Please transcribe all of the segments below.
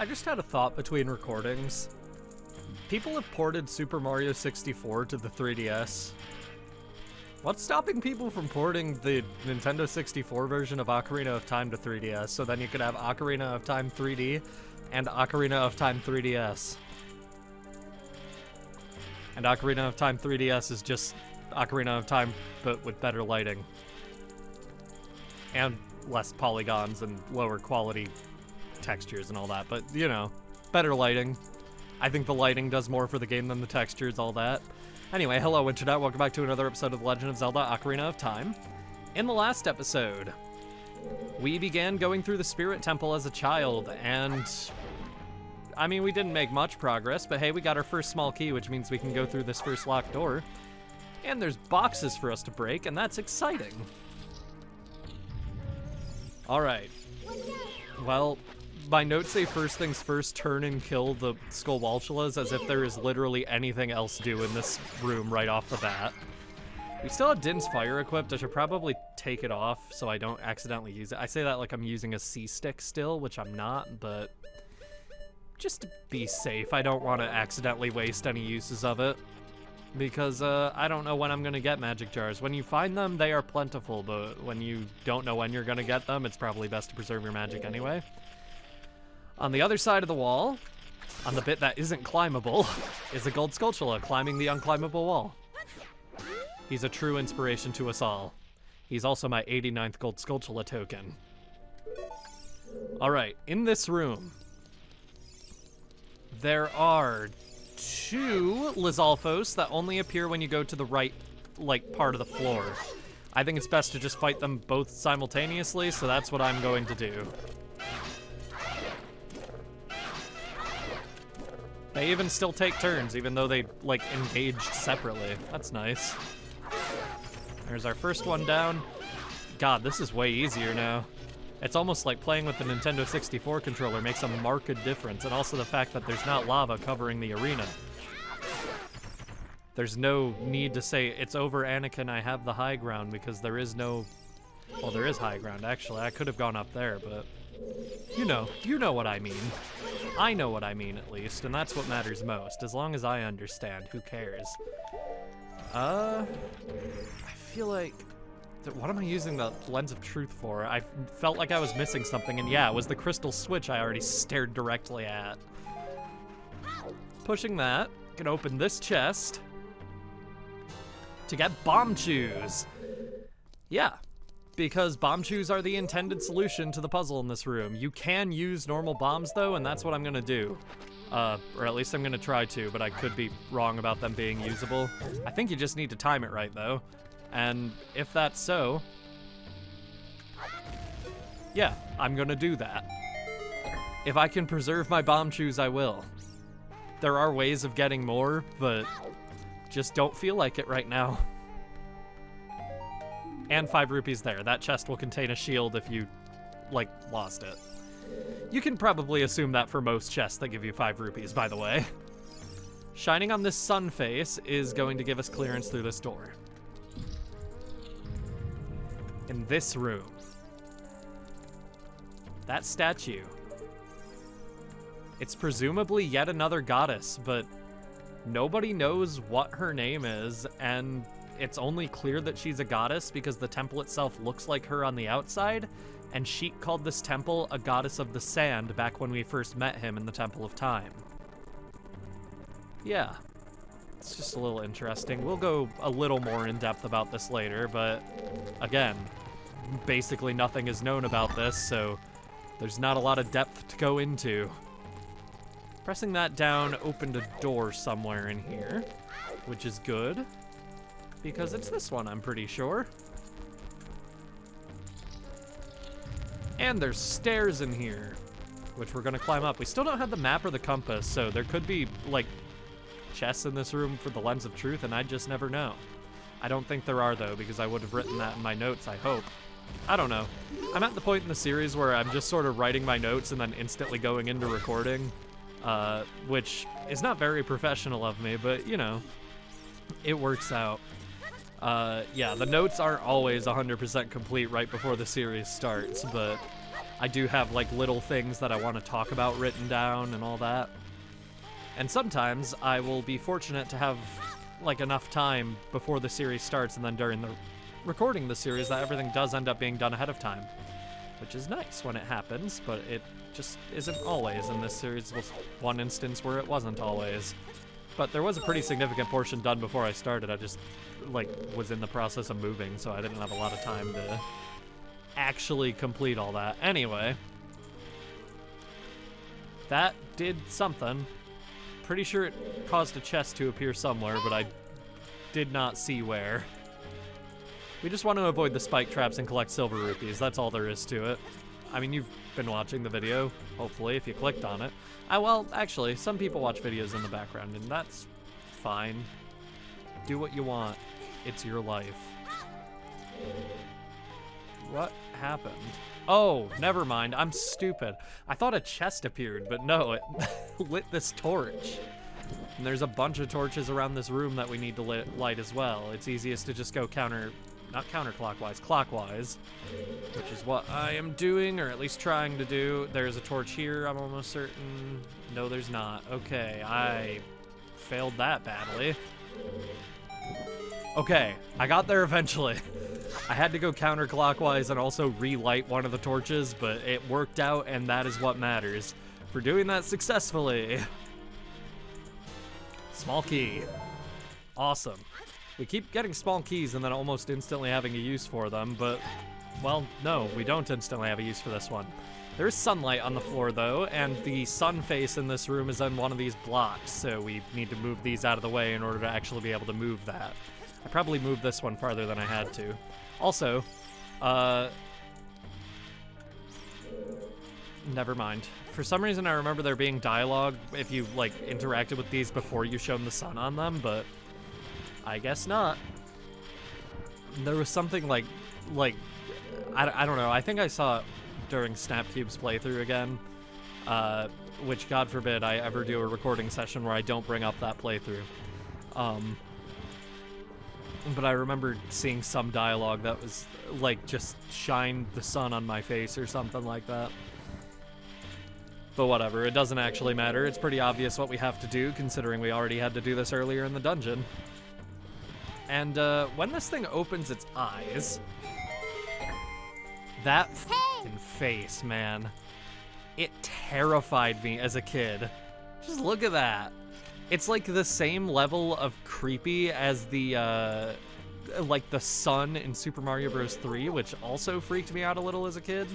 I just had a thought between recordings. People have ported Super Mario 64 to the 3DS. What's stopping people from porting the Nintendo 64 version of Ocarina of Time to 3DS so then you could have Ocarina of Time 3D and Ocarina of Time 3DS? And Ocarina of Time 3DS is just Ocarina of Time, but with better lighting. And less polygons and lower quality textures and all that, but, you know, better lighting. I think the lighting does more for the game than the textures, all that. Anyway, hello Internet, welcome back to another episode of The Legend of Zelda Ocarina of Time. In the last episode, we began going through the Spirit Temple as a child, and I mean, we didn't make much progress, but hey, we got our first small key, which means we can go through this first locked door. And there's boxes for us to break, and that's exciting. Alright. Well, my notes say first things first, turn and kill the Skullwalchulas, as if there is literally anything else to do in this room right off the bat. We still have Din's Fire equipped. I should probably take it off so I don't accidentally use it. I say that like I'm using a C-stick still, which I'm not, but just to be safe, I don't want to accidentally waste any uses of it. Because I don't know when I'm going to get magic jars. When you find them, they are plentiful, but when you don't know when you're going to get them, it's probably best to preserve your magic anyway. On the other side of the wall, on the bit that isn't climbable, is a gold Skulltula climbing the unclimbable wall. He's a true inspiration to us all. He's also my 89th gold Skulltula token. Alright, in this room, there are two Lizalfos that only appear when you go to the right, like, part of the floor. I think it's best to just fight them both simultaneously, so that's what I'm going to do. They even still take turns, even though they, like, engaged separately. That's nice. There's our first one down. God, this is way easier now. It's almost like playing with the Nintendo 64 controller makes a marked difference, and also the fact that there's not lava covering the arena. There's no need to say, it's over, Anakin, I have the high ground, because there is no... Well, there is high ground, actually. I could have gone up there, but... You know what I mean. I know what I mean, at least, and that's what matters most. As long as I understand, who cares? I feel like... What am I using the Lens of Truth for? I felt like I was missing something, and yeah, it was the crystal switch I already stared directly at. Pushing that, can open this chest to get bomb chews. Yeah, because bomb chews are the intended solution to the puzzle in this room. You can use normal bombs, though, and that's what I'm gonna do. Or at least I'm gonna try to, but I could be wrong about them being usable. I think you just need to time it right, though. And if that's so, yeah, I'm gonna do that. If I can preserve my bomb chews, I will. There are ways of getting more, but just don't feel like it right now. And 5 rupees there. That chest will contain a shield if you, like, lost it. You can probably assume that for most chests that give you 5 rupees, by the way. Shining on this sun face is going to give us clearance through this door. In this room, that statue, it's presumably yet another goddess, but nobody knows what her name is, and it's only clear that she's a goddess because the temple itself looks like her on the outside, and Sheik called this temple a goddess of the sand back when we first met him in the Temple of Time. Yeah. It's just a little interesting. We'll go a little more in depth about this later, but again, basically nothing is known about this, so there's not a lot of depth to go into. Pressing that down opened a door somewhere in here, which is good, because it's this one, I'm pretty sure. And there's stairs in here, which we're gonna climb up. We still don't have the map or the compass, so there could be, like, chests in this room for the Lens of Truth, and I'd just never know. I don't think there are, though, because I would have written that in my notes, I hope. I don't know. I'm at the point in the series where I'm just sort of writing my notes and then instantly going into recording, which is not very professional of me, but, you know, it works out. Yeah, the notes aren't always 100% complete right before the series starts, but I do have like little things that I want to talk about written down and all that. And sometimes I will be fortunate to have like enough time before the series starts and then during the recording the series that everything does end up being done ahead of time, which is nice when it happens, but it just isn't always, and this series was one instance where it wasn't always. But there was a pretty significant portion done before I started. I just like was in the process of moving, so I didn't have a lot of time to actually complete all that. Anyway, that did something. Pretty sure it caused a chest to appear somewhere, but I did not see where. We just want to avoid the spike traps and collect silver rupees. That's all there is to it. I mean, you've been watching the video, hopefully, if you clicked on it. Well, actually, some people watch videos in the background, and that's fine. Do what you want. It's your life. What happened? Oh, never mind. I'm stupid. I thought a chest appeared, but no, it lit this torch. And there's a bunch of torches around this room that we need to light as well. It's easiest to just go not counterclockwise, clockwise, which is what I am doing, or at least trying to do. There's a torch here, I'm almost certain. No, there's not. Okay, I failed that badly. Okay, I got there eventually. I had to go counterclockwise and also relight one of the torches, but it worked out, and that is what matters. For doing that successfully. Small key. Awesome. We keep getting small keys and then almost instantly having a use for them, but, well, no, we don't instantly have a use for this one. There's sunlight on the floor, though, and the sun face in this room is on one of these blocks, so we need to move these out of the way in order to actually be able to move that. I probably moved this one farther than I had to. Also, never mind. For some reason, I remember there being dialogue if you, like, interacted with these before you shone the sun on them, but I guess not. There was something like I don't know. I think I saw it during Snapcube's playthrough again, which God forbid I ever do a recording session where I don't bring up that playthrough. But I remember seeing some dialogue that was like just shine the sun on my face or something like that. But whatever, it doesn't actually matter. It's pretty obvious what we have to do, considering we already had to do this earlier in the dungeon. And when this thing opens its eyes, that f***ing face, man, it terrified me as a kid. Just look at that. It's like the same level of creepy as the, like the sun in Super Mario Bros. 3, which also freaked me out a little as a kid.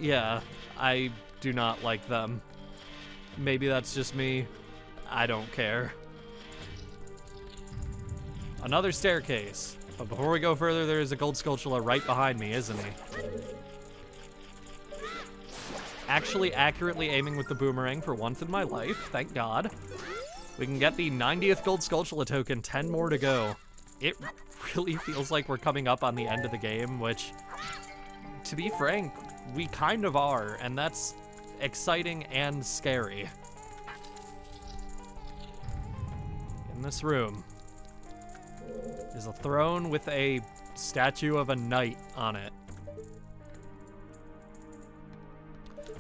Yeah, I do not like them. Maybe that's just me. I don't care. Another staircase. But before we go further, there is a gold Skulltula right behind me, isn't he? Actually accurately aiming with the boomerang for once in my life, thank God. We can get the 90th gold Skulltula token, 10 more to go. It really feels like we're coming up on the end of the game, which, to be frank, we kind of are, and that's exciting and scary. In this room is a throne with a statue of a knight on it.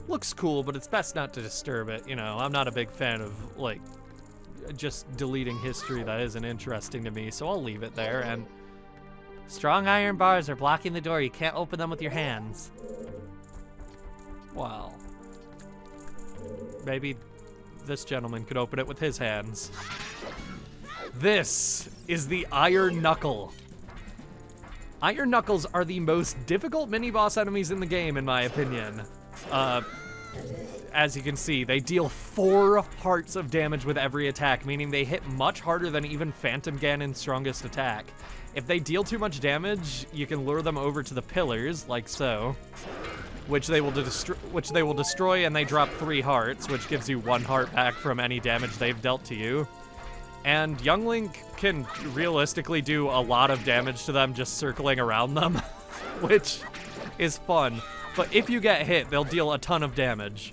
Looks cool, but it's best not to disturb it. You know, I'm not a big fan of, like, just deleting history that isn't interesting to me, so I'll leave it there. And strong iron bars are blocking the door. You can't open them with your hands. Well, maybe this gentleman could open it with his hands. This is the Iron Knuckle. Iron Knuckles are the most difficult mini-boss enemies in the game, in my opinion. As you can see, they deal 4 hearts of damage with every attack, meaning they hit much harder than even Phantom Ganon's strongest attack. If they deal too much damage, you can lure them over to the pillars, like so, which they will destroy, and they drop 3 hearts, which gives you 1 heart back from any damage they've dealt to you. And Young Link can realistically do a lot of damage to them just circling around them, which is fun. But if you get hit, they'll deal a ton of damage.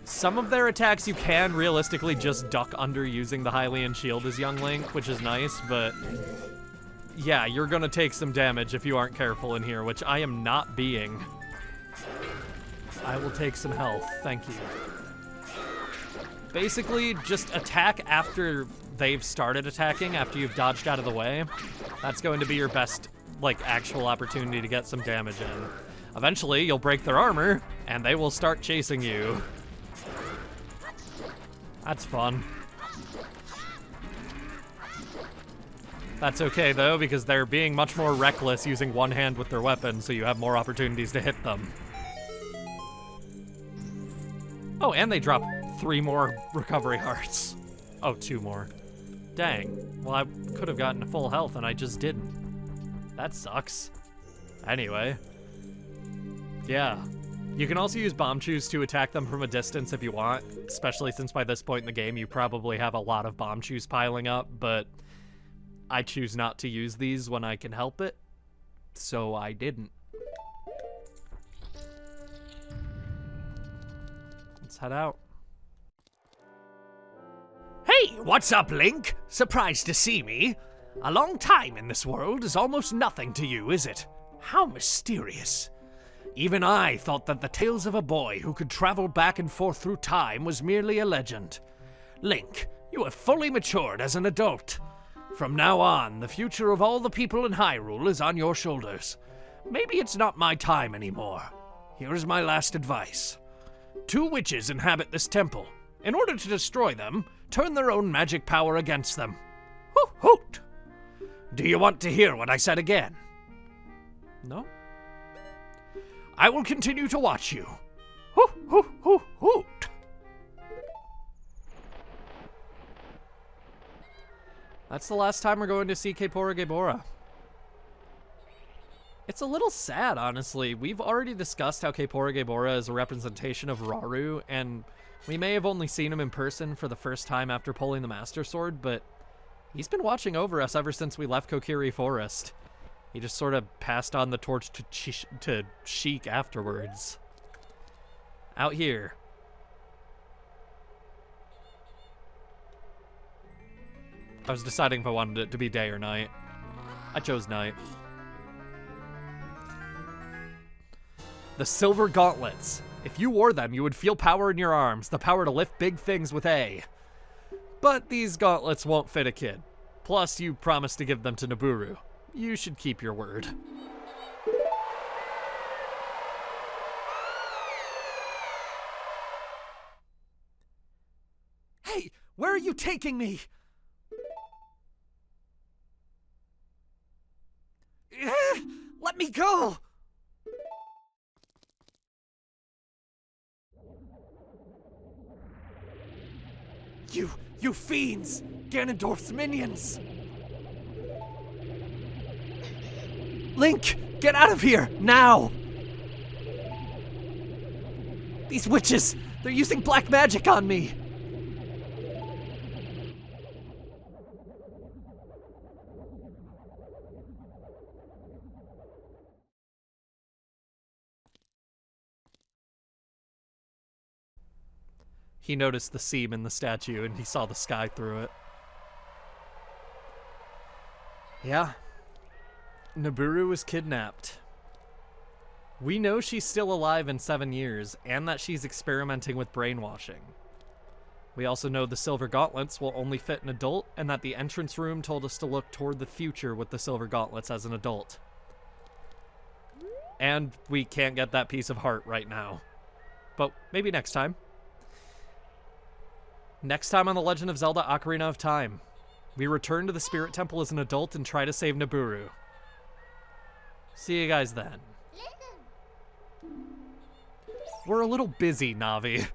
Some of their attacks you can realistically just duck under using the Hylian shield as Young Link, which is nice, but yeah, you're gonna take some damage if you aren't careful in here, which I am not being. I will take some health, thank you. Basically, just attack after they've started attacking, after you've dodged out of the way. That's going to be your best, like, actual opportunity to get some damage in. Eventually, you'll break their armor, and they will start chasing you. That's fun. That's okay, though, because they're being much more reckless using one hand with their weapon, so you have more opportunities to hit them. Oh, and they drop 3 more recovery hearts. Oh, 2 more. Dang. Well, I could have gotten full health, and I just didn't. That sucks. Anyway. Yeah. You can also use bomb chews to attack them from a distance if you want, especially since by this point in the game you probably have a lot of bomb chews piling up, but I choose not to use these when I can help it, so I didn't. Let's head out. Hey, what's up, Link? Surprised to see me? A long time in this world is almost nothing to you, is it? How mysterious. Even I thought that the tales of a boy who could travel back and forth through time was merely a legend. Link, you have fully matured as an adult. From now on, the future of all the people in Hyrule is on your shoulders. Maybe it's not my time anymore. Here is my last advice. 2 witches inhabit this temple. In order to destroy them, turn their own magic power against them. Hoot hoot! Do you want to hear what I said again? No? I will continue to watch you. Hoot hoot hoot hoot! That's the last time we're going to see Gebora. It's a little sad, honestly. We've already discussed how Gebora is a representation of Rauru, and we may have only seen him in person for the first time after pulling the Master Sword, but he's been watching over us ever since we left Kokiri Forest. He just sort of passed on the torch to Sheik afterwards. Out here. I was deciding if I wanted it to be day or night. I chose night. The Silver Gauntlets. If you wore them, you would feel power in your arms, the power to lift big things with A. But these gauntlets won't fit a kid. Plus, you promised to give them to Nabooru. You should keep your word. Hey, where are you taking me? Let me go! You fiends! Ganondorf's minions! Link, get out of here, now! These witches, they're using black magic on me! He noticed the seam in the statue and he saw the sky through it. Yeah. Nabooru was kidnapped. We know she's still alive in 7 years and that she's experimenting with brainwashing. We also know the Silver Gauntlets will only fit an adult and that the entrance room told us to look toward the future with the Silver Gauntlets as an adult. And we can't get that piece of heart right now. But maybe next time. Next time on The Legend of Zelda: Ocarina of Time, we return to the Spirit Temple as an adult and try to save Nabooru. See you guys then. We're a little busy, Navi.